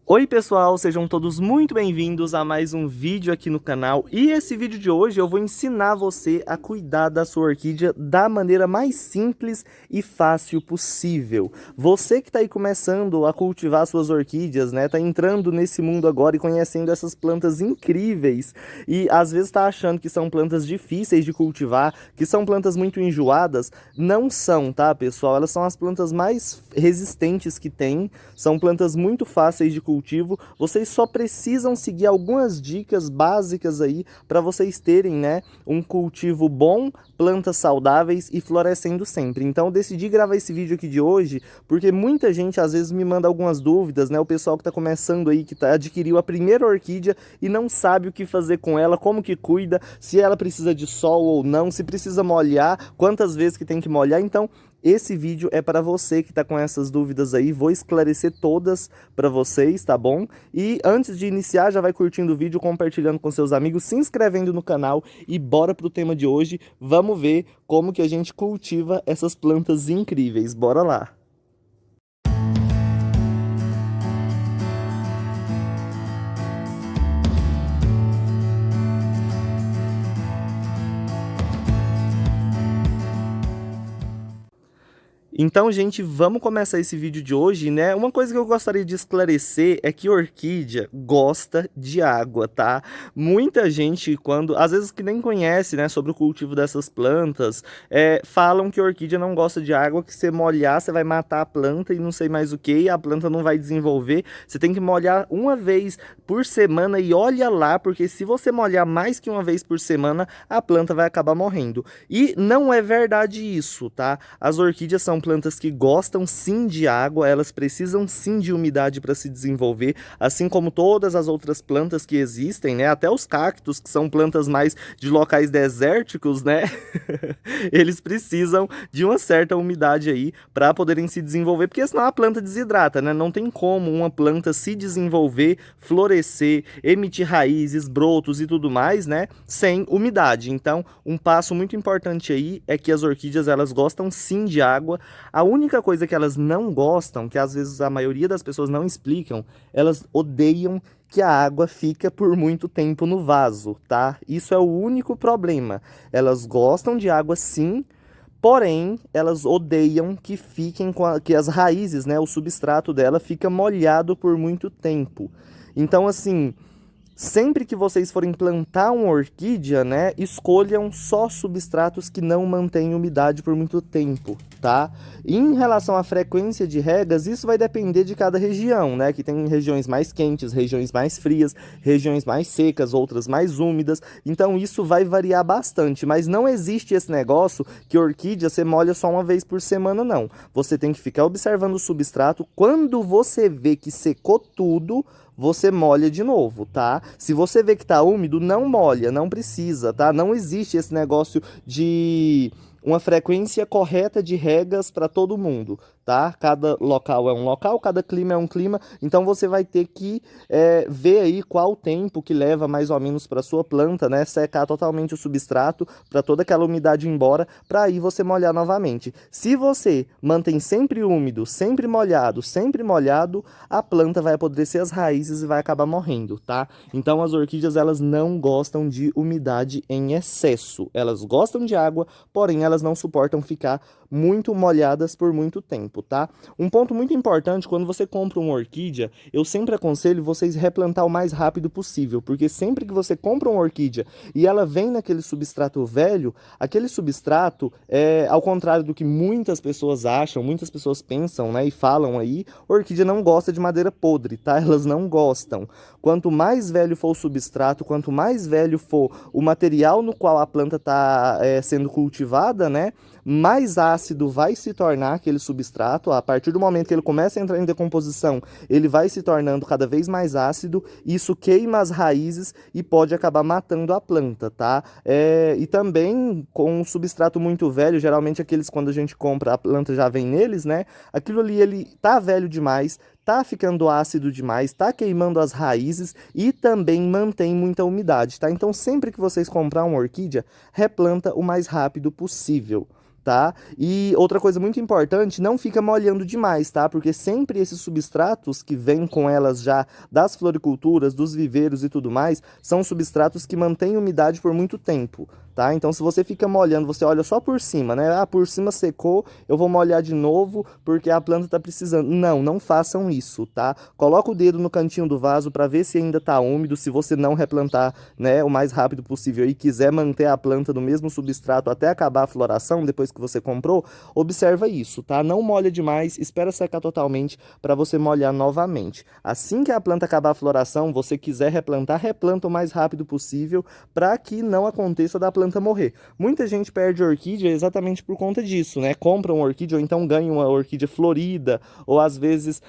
Oi pessoal, sejam todos muito bem-vindos a mais um vídeo aqui no canal. E esse vídeo de hoje eu vou ensinar você a cuidar da sua orquídea da maneira mais simples e fácil possível. Você que está aí começando a cultivar suas orquídeas, né? Tá entrando nesse mundo agora e conhecendo essas plantas incríveis e às vezes está achando que são plantas difíceis de cultivar, que são plantas muito enjoadas. Não são, tá pessoal? Elas são as plantas mais resistentes que tem, são plantas muito fáceis de cultivar. Vocês só precisam seguir algumas dicas básicas aí para vocês terem, né, um cultivo bom, plantas saudáveis e florescendo sempre. Então eu decidi gravar esse vídeo aqui de hoje porque muita gente às vezes me manda algumas dúvidas, né, o pessoal que está começando aí, que adquiriu a primeira orquídea e não sabe o que fazer com ela, como que cuida, se ela precisa de sol ou não, se precisa molhar, quantas vezes que tem que molhar. Então esse vídeo é para você que está com essas dúvidas aí, vou esclarecer todas para vocês, tá bom? E antes de iniciar, já vai curtindo o vídeo, compartilhando com seus amigos, se inscrevendo no canal e bora pro tema de hoje. Vamos ver como que a gente cultiva essas plantas incríveis, bora lá! Então, gente, vamos começar esse vídeo de hoje, né? Uma coisa que eu gostaria de esclarecer é que orquídea gosta de água, tá? Muita gente, às vezes que nem conhece, né, sobre o cultivo dessas plantas, falam que a orquídea não gosta de água, que você molhar, você vai matar a planta e não sei mais o que, e a planta não vai desenvolver. Você tem que molhar uma vez por semana e olha lá, porque se você molhar mais que uma vez por semana, a planta vai acabar morrendo. E não é verdade isso, tá? As orquídeas são plantas que gostam sim de água, elas precisam sim de umidade para se desenvolver, assim como todas as outras plantas que existem, né? Até os cactos, que são plantas mais de locais desérticos, né? Eles precisam de uma certa umidade aí para poderem se desenvolver, porque senão a planta desidrata, né? Não tem como uma planta se desenvolver, florescer, emitir raízes, brotos e tudo mais, né? Sem umidade. Então, um passo muito importante aí é que as orquídeas, elas gostam sim de água. A única coisa que elas não gostam, que às vezes a maioria das pessoas não explicam, elas odeiam que a água fica por muito tempo no vaso, tá? Isso é o único problema. Elas gostam de água sim, porém elas odeiam que fiquem que as raízes, né, o substrato dela fica molhado por muito tempo. Então, assim, sempre que vocês forem plantar uma orquídea, né, escolham só substratos que não mantêm umidade por muito tempo, tá? E em relação à frequência de regas, isso vai depender de cada região, né, que tem regiões mais quentes, regiões mais frias, regiões mais secas, outras mais úmidas, então isso vai variar bastante, mas não existe esse negócio que orquídea você molha só uma vez por semana, não. Você tem que ficar observando o substrato, quando você vê que secou tudo, você molha de novo, tá? Se você vê que tá úmido, não molha, não precisa, tá? Não existe esse negócio de uma frequência correta de regas para todo mundo, tá? Cada local é um local, cada clima é um clima, então você vai ter que ver aí qual o tempo que leva mais ou menos para sua planta, né? Secar totalmente o substrato para toda aquela umidade ir embora, para aí você molhar novamente. Se você mantém sempre úmido, sempre molhado, a planta vai apodrecer as raízes e vai acabar morrendo, tá? Então as orquídeas, elas não gostam de umidade em excesso. Elas gostam de água, porém elas não suportam ficar muito molhadas por muito tempo, tá? Um ponto muito importante, quando você compra uma orquídea, eu sempre aconselho vocês replantar o mais rápido possível, porque sempre que você compra uma orquídea e ela vem naquele substrato velho, aquele substrato, ao contrário do que muitas pessoas acham, muitas pessoas pensam, né, e falam aí, a orquídea não gosta de madeira podre, tá? Elas não gostam. Quanto mais velho for o substrato, quanto mais velho for o material no qual a planta está sendo cultivada, né, mais ácido vai se tornar aquele substrato. A partir do momento que ele começa a entrar em decomposição, ele vai se tornando cada vez mais ácido, isso queima as raízes e pode acabar matando a planta, tá? E também com um substrato muito velho, geralmente aqueles, quando a gente compra, a planta já vem neles, né? Aquilo ali, ele tá velho demais, tá ficando ácido demais, tá queimando as raízes e também mantém muita umidade, tá? Então sempre que vocês comprar uma orquídea, replanta o mais rápido possível, tá? E outra coisa muito importante, não fica molhando demais, tá? Porque sempre esses substratos que vêm com elas já das floriculturas, dos viveiros e tudo mais, são substratos que mantêm umidade por muito tempo, tá? Então se você fica molhando, você olha só por cima, né? Ah, por cima secou, eu vou molhar de novo porque a planta tá precisando. Não, não façam isso, tá? Coloca o dedo no cantinho do vaso para ver se ainda tá úmido, se você não replantar, né, o mais rápido possível e quiser manter a planta no mesmo substrato até acabar a floração, depois que você comprou, observa isso, tá? Não molha demais, espera secar totalmente para você molhar novamente. Assim que a planta acabar a floração, você quiser replantar, replanta o mais rápido possível para que não aconteça da planta morrer. Muita gente perde orquídea exatamente por conta disso, né? Compra uma orquídea ou então ganha uma orquídea florida, ou às vezes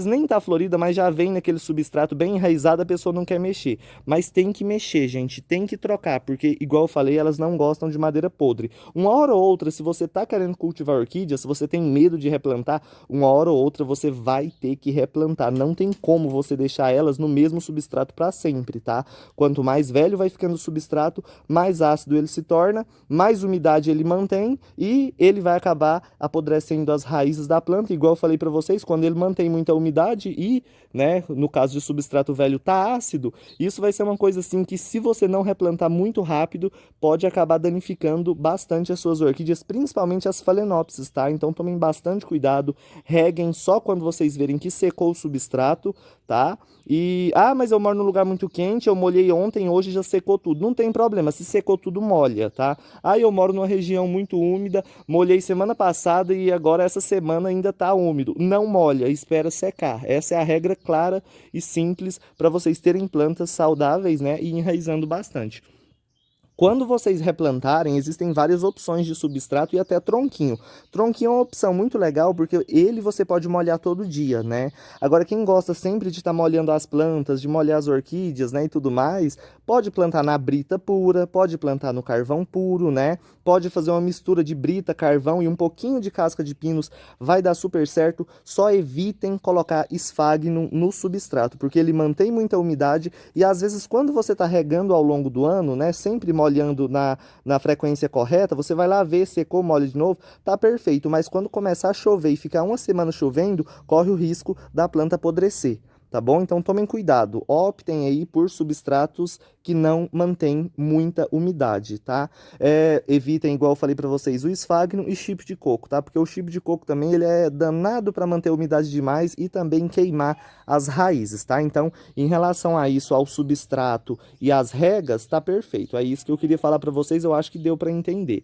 nem tá florida, mas já vem naquele substrato bem enraizado, a pessoa não quer mexer. Mas tem que mexer, gente, tem que trocar, porque igual eu falei, elas não gostam de madeira podre. Uma hora ou outra, se você tá querendo cultivar orquídea, se você tem medo de replantar, uma hora ou outra você vai ter que replantar. Não tem como você deixar elas no mesmo substrato para sempre, tá? Quanto mais velho vai ficando o substrato, mais ácido ele se torna, mais umidade ele mantém e ele vai acabar apodrecendo as raízes da planta. Igual eu falei para vocês, quando ele mantém muita umidade e, né, no caso de substrato velho tá ácido, isso vai ser uma coisa assim que se você não replantar muito rápido, pode acabar danificando bastante as suas orquídeas, principalmente as phalaenopsis, tá? Então tomem bastante cuidado, reguem só quando vocês verem que secou o substrato, tá? E, mas eu moro num lugar muito quente, eu molhei ontem, hoje já secou tudo. Não tem problema, se secou tudo, molha, tá? Eu moro numa região muito úmida, molhei semana passada e agora essa semana ainda tá úmido. Não molha, espera secar. Essa é a regra clara e simples para vocês terem plantas saudáveis, né? E enraizando bastante. Quando vocês replantarem, existem várias opções de substrato e até tronquinho. Tronquinho é uma opção muito legal porque ele você pode molhar todo dia, né? Agora, quem gosta sempre de estar molhando as plantas, de molhar as orquídeas, né, e tudo mais, pode plantar na brita pura, pode plantar no carvão puro, né? Pode fazer uma mistura de brita, carvão e um pouquinho de casca de pinos, vai dar super certo. Só evitem colocar esfagno no substrato, porque ele mantém muita umidade e às vezes quando você está regando ao longo do ano, né, sempre molhando na frequência correta, você vai lá ver, secou, molha de novo, tá perfeito. Mas quando começar a chover e ficar uma semana chovendo, corre o risco da planta apodrecer, tá bom? Então tomem cuidado, optem aí por substratos que não mantêm muita umidade, tá? Evitem, igual eu falei para vocês, o esfagno e chip de coco, tá? Porque o chip de coco também ele é danado para manter a umidade demais e também queimar as raízes, tá? Então, em relação a isso, ao substrato e às regas, tá perfeito. É isso que eu queria falar para vocês, eu acho que deu para entender.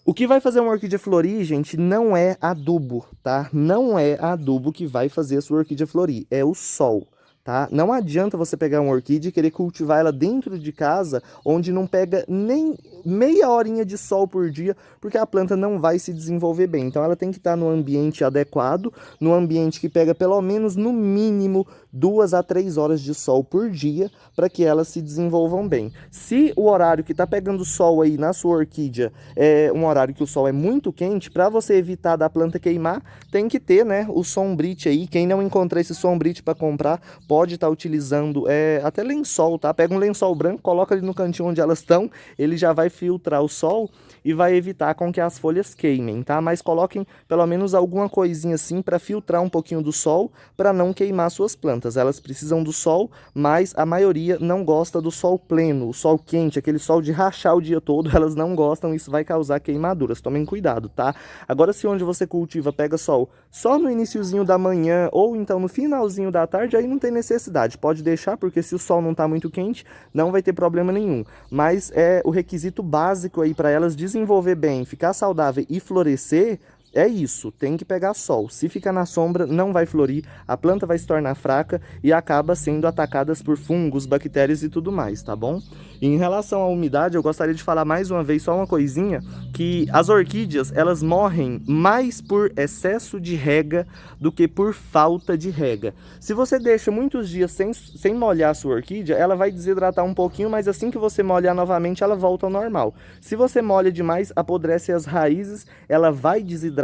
O que vai fazer uma orquídea florir, gente, não é adubo, tá? Não é adubo que vai fazer a sua orquídea florir, é o sol, tá? Não adianta você pegar uma orquídea e querer cultivar ela dentro de casa, onde não pega nem meia horinha de sol por dia, porque a planta não vai se desenvolver bem. Então ela tem que estar no ambiente adequado, no ambiente que pega pelo menos, no mínimo, 2 a 3 horas de sol por dia, para que elas se desenvolvam bem. Se o horário que está pegando sol aí na sua orquídea é um horário que o sol é muito quente, para você evitar da planta queimar, tem que ter, né, o sombrite aí. Quem não encontrar esse sombrite para comprar, pode estar utilizando até lençol, tá? Pega um lençol branco, coloca ali no cantinho onde elas estão, ele já vai filtrar o sol e vai evitar com que as folhas queimem, tá? Mas coloquem pelo menos alguma coisinha assim para filtrar um pouquinho do sol, para não queimar suas plantas. Elas precisam do sol, mas a maioria não gosta do sol pleno, o sol quente, aquele sol de rachar o dia todo, elas não gostam, isso vai causar queimaduras. Tomem cuidado, tá? Agora, se onde você cultiva pega sol só no iniciozinho da manhã ou então no finalzinho da tarde, aí não tem necessidade, pode deixar, porque se o sol não está muito quente, não vai ter problema nenhum. Mas o requisito básico aí para elas desenvolver bem, ficar saudável e florescer, é isso, tem que pegar sol. Se ficar na sombra, não vai florir, a planta vai se tornar fraca e acaba sendo atacadas por fungos, bactérias e tudo mais, tá bom? E em relação à umidade, eu gostaria de falar mais uma vez só uma coisinha, que as orquídeas, elas morrem mais por excesso de rega do que por falta de rega. Se você deixa muitos dias sem molhar a sua orquídea, ela vai desidratar um pouquinho, mas assim que você molhar novamente, ela volta ao normal. Se você molha demais, apodrece as raízes, ela vai desidratar,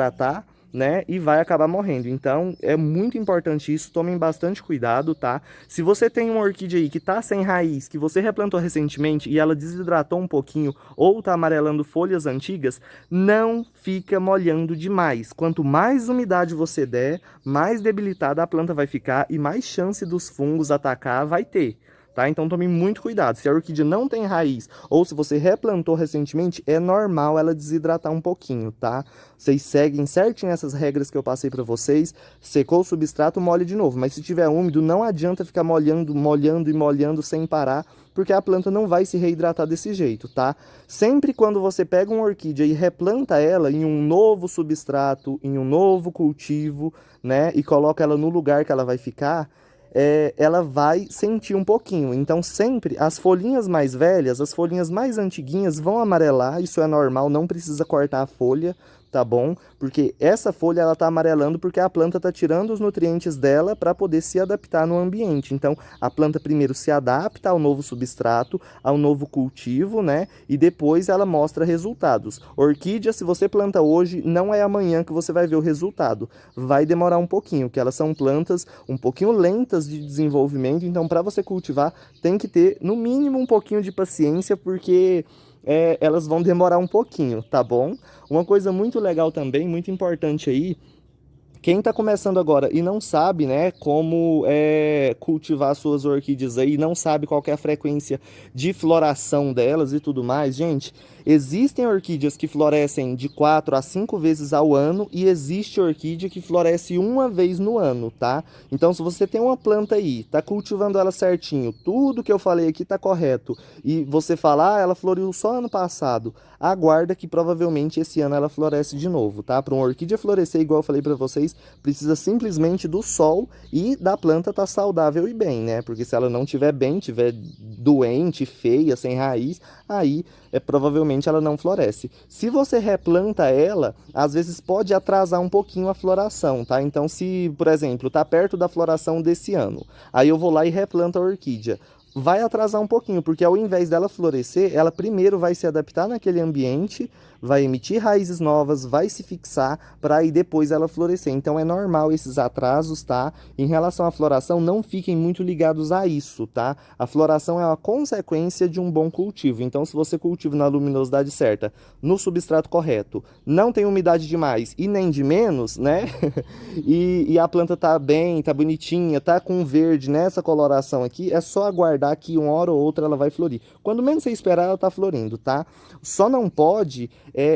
né, e vai acabar morrendo. Então é muito importante isso, tomem bastante cuidado, tá? Se você tem uma orquídea aí que tá sem raiz, que você replantou recentemente e ela desidratou um pouquinho ou tá amarelando folhas antigas, não fica molhando demais. Quanto mais umidade você der, mais debilitada a planta vai ficar e mais chance dos fungos atacar vai ter. Tá? Então tome muito cuidado. Se a orquídea não tem raiz ou se você replantou recentemente, é normal ela desidratar um pouquinho, tá? Vocês seguem certinho essas regras que eu passei para vocês. Secou o substrato, molhe de novo. Mas se tiver úmido, não adianta ficar molhando, molhando e molhando sem parar, porque a planta não vai se reidratar desse jeito, tá? Sempre quando você pega uma orquídea e replanta ela em um novo substrato, em um novo cultivo, né? E coloca ela no lugar que ela vai ficar, ela vai sentir um pouquinho. Então sempre as folhinhas mais velhas, as folhinhas mais antiguinhas vão amarelar, isso é normal, não precisa cortar a folha, tá bom? Porque essa folha ela tá amarelando porque a planta tá tirando os nutrientes dela para poder se adaptar no ambiente. Então a planta primeiro se adapta ao novo substrato, ao novo cultivo, né? E depois ela mostra resultados. Orquídea, se você planta hoje, não é amanhã que você vai ver o resultado. Vai demorar um pouquinho, porque elas são plantas um pouquinho lentas de desenvolvimento, então para você cultivar tem que ter no mínimo um pouquinho de paciência, porque elas vão demorar um pouquinho, tá bom? Uma coisa muito legal também, muito importante aí, quem está começando agora e não sabe, né, como cultivar suas orquídeas aí, não sabe qual que é a frequência de floração delas e tudo mais, gente, existem orquídeas que florescem de 4 a 5 vezes ao ano e existe orquídea que floresce uma vez no ano, tá? Então, se você tem uma planta aí, tá cultivando ela certinho, tudo que eu falei aqui tá correto, e você fala, ah, ela floriu só ano passado, aguarda que provavelmente esse ano ela floresce de novo, tá? Para uma orquídea florescer, igual eu falei para vocês, precisa simplesmente do sol e da planta estar saudável e bem, né? Porque se ela não estiver bem, estiver doente, feia, sem raiz, aí provavelmente ela não floresce. Se você replanta ela, às vezes pode atrasar um pouquinho a floração, tá? Então, se, por exemplo, tá perto da floração desse ano, aí eu vou lá e replanto a orquídea. Vai atrasar um pouquinho, porque ao invés dela florescer, ela primeiro vai se adaptar naquele ambiente, vai emitir raízes novas, vai se fixar, para aí depois ela florescer. Então é normal esses atrasos, tá? Em relação à floração, não fiquem muito ligados a isso, tá? A floração é uma consequência de um bom cultivo. Então, se você cultiva na luminosidade certa, no substrato correto, não tem umidade demais e nem de menos, né? e a planta tá bem, tá bonitinha, tá com verde nessa coloração aqui, é só aguardar que uma hora ou outra ela vai florir. Quando menos você esperar, ela tá florindo, tá? Só não pode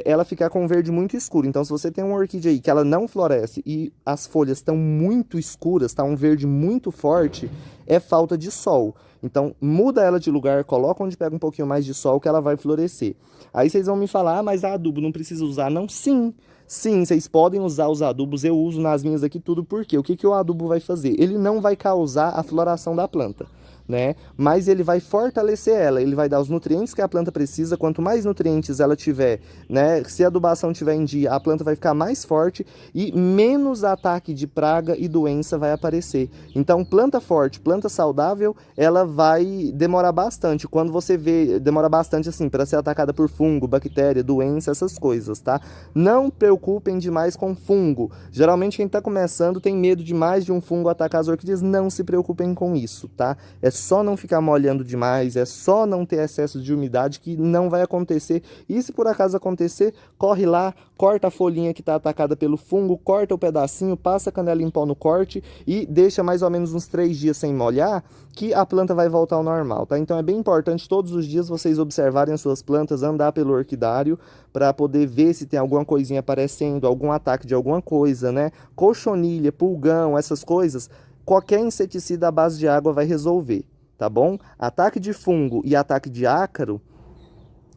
ela ficar com um verde muito escuro. Então, se você tem uma orquídea aí que ela não floresce e as folhas estão muito escuras, tá um verde muito forte, é falta de sol. Então, muda ela de lugar, coloca onde pega um pouquinho mais de sol que ela vai florescer. Aí vocês vão me falar, ah, mas adubo não precisa usar, não? Sim. Sim, vocês podem usar os adubos, eu uso nas minhas aqui tudo, porque o que o adubo vai fazer? Ele não vai causar a floração da planta, né? Mas ele vai fortalecer ela, ele vai dar os nutrientes que a planta precisa. Quanto mais nutrientes ela tiver, né? Se a adubação tiver em dia, a planta vai ficar mais forte e menos ataque de praga e doença vai aparecer. Então, planta forte, planta saudável, ela vai demorar bastante. Quando você vê, demora bastante assim, para ser atacada por fungo, bactéria, doença, essas coisas, tá? Não preocupem demais com fungo. Geralmente quem está começando tem medo demais de um fungo atacar as orquídeas, não se preocupem com isso, tá? É só não ficar molhando demais, é só não ter excesso de umidade que não vai acontecer. E se por acaso acontecer, corre lá, corta a folhinha que está atacada pelo fungo, corta o pedacinho, passa canela em pó no corte e deixa mais ou menos uns 3 dias sem molhar, que a planta vai voltar ao normal, tá? Então é bem importante todos os dias vocês observarem as suas plantas, andar pelo orquidário para poder ver se tem alguma coisinha aparecendo, algum ataque de alguma coisa, né? Cochonilha, pulgão, essas coisas, qualquer inseticida à base de água vai resolver, tá bom? Ataque de fungo e ataque de ácaro,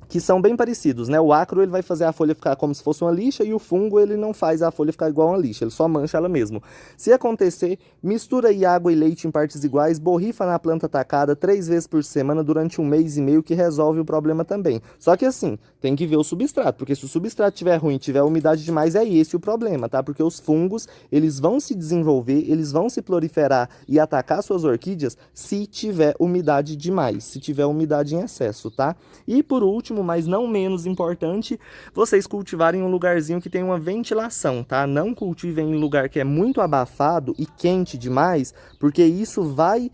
que são bem parecidos, né? O ácaro ele vai fazer a folha ficar como se fosse uma lixa e o fungo ele não faz a folha ficar igual uma lixa, ele só mancha ela mesmo. Se acontecer, mistura aí água e leite em partes iguais, borrifa na planta atacada 3 vezes por semana durante 1 mês e meio, que resolve o problema também. Só que assim, tem que ver o substrato, porque se o substrato estiver ruim, tiver umidade demais, é esse o problema, tá? Porque os fungos, eles vão se desenvolver, eles vão se proliferar e atacar suas orquídeas se tiver umidade demais, se tiver umidade em excesso, tá? E por último, último, mas não menos importante, vocês cultivarem em um lugarzinho que tem uma ventilação, tá? Não cultivem em lugar que é muito abafado e quente demais, porque isso vai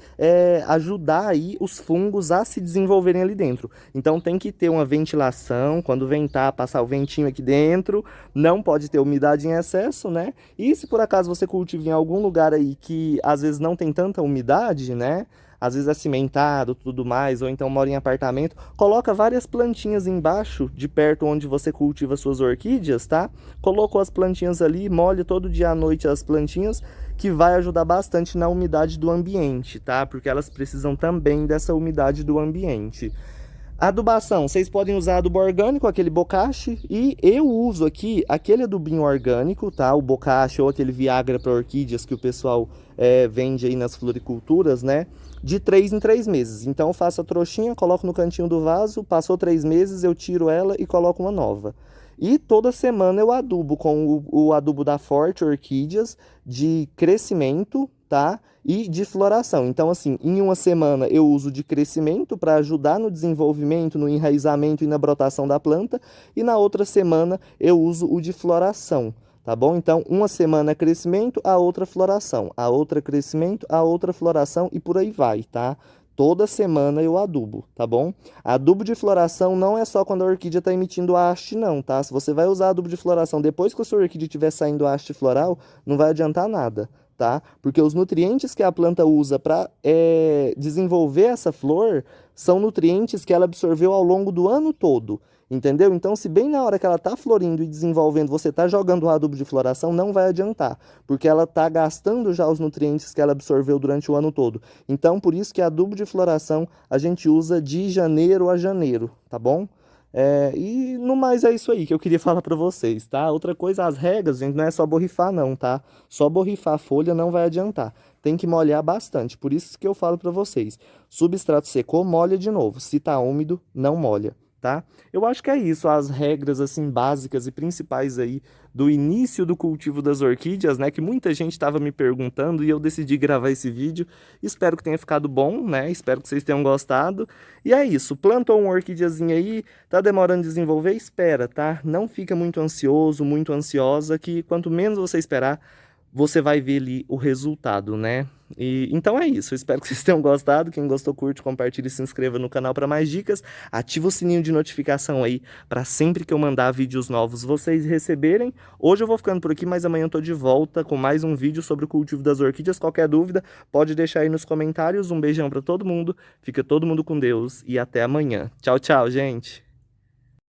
ajudar aí os fungos a se desenvolverem ali dentro. Então tem que ter uma ventilação, quando ventar, passar o ventinho aqui dentro, não pode ter umidade em excesso, né? E se por acaso você cultiva em algum lugar aí que às vezes não tem tanta umidade, né? Às vezes é cimentado, tudo mais, ou então mora em apartamento, coloca várias plantinhas embaixo, de perto onde você cultiva suas orquídeas, tá? Colocou as plantinhas ali, molhe todo dia à noite as plantinhas, que vai ajudar bastante na umidade do ambiente, tá? Porque elas precisam também dessa umidade do ambiente. Adubação, vocês podem usar adubo orgânico, aquele bocache, e eu uso aqui aquele adubinho orgânico, tá? O bocache ou aquele Viagra para orquídeas que o pessoal vende aí nas floriculturas, né? De 3 em 3 meses. Então eu faço a trouxinha, coloco no cantinho do vaso, passou 3 meses, eu tiro ela e coloco uma nova. E toda semana eu adubo com o adubo da Forte Orquídeas de crescimento, tá? E de floração. Então, assim, em uma semana eu uso de crescimento para ajudar no desenvolvimento, no enraizamento e na brotação da planta. E na outra semana eu uso o de floração, tá bom? Então, uma semana é crescimento, a outra floração. A outra crescimento, a outra floração e por aí vai, tá? Toda semana eu adubo, tá bom? Adubo de floração não é só quando a orquídea está emitindo haste, não, tá? Se você vai usar adubo de floração depois que a sua orquídea estiver saindo haste floral, não vai adiantar nada, tá? Porque os nutrientes que a planta usa para desenvolver essa flor são nutrientes que ela absorveu ao longo do ano todo. Entendeu? Então, se bem na hora que ela está florindo e desenvolvendo, você está jogando o adubo de floração, não vai adiantar, porque ela está gastando já os nutrientes que ela absorveu durante o ano todo. Então, por isso que adubo de floração a gente usa de janeiro a janeiro, tá bom? E no mais é isso aí que eu queria falar para vocês, tá? Outra coisa, as regras, gente, não é só borrifar não, tá? Só borrifar a folha não vai adiantar. Tem que molhar bastante, por isso que eu falo para vocês. Substrato secou, molha de novo. Se tá úmido, não molha. Tá? Eu acho que é isso, as regras assim básicas e principais aí do início do cultivo das orquídeas, né, que muita gente estava me perguntando e eu decidi gravar esse vídeo. Espero que tenha ficado bom, né? Espero que vocês tenham gostado. E é isso, plantou uma orquídeazinha aí, tá demorando a desenvolver, espera, tá? Não fica muito ansioso, muito ansiosa, que quanto menos você esperar, você vai ver ali o resultado, né? E então é isso, eu espero que vocês tenham gostado. Quem gostou, curte, compartilhe e se inscreva no canal para mais dicas. Ativa o sininho de notificação aí para sempre que eu mandar vídeos novos vocês receberem. Hoje eu vou ficando por aqui, mas amanhã eu tô de volta com mais um vídeo sobre o cultivo das orquídeas. Qualquer dúvida, pode deixar aí nos comentários. Um beijão para todo mundo, fica todo mundo com Deus e até amanhã. Tchau, tchau, gente!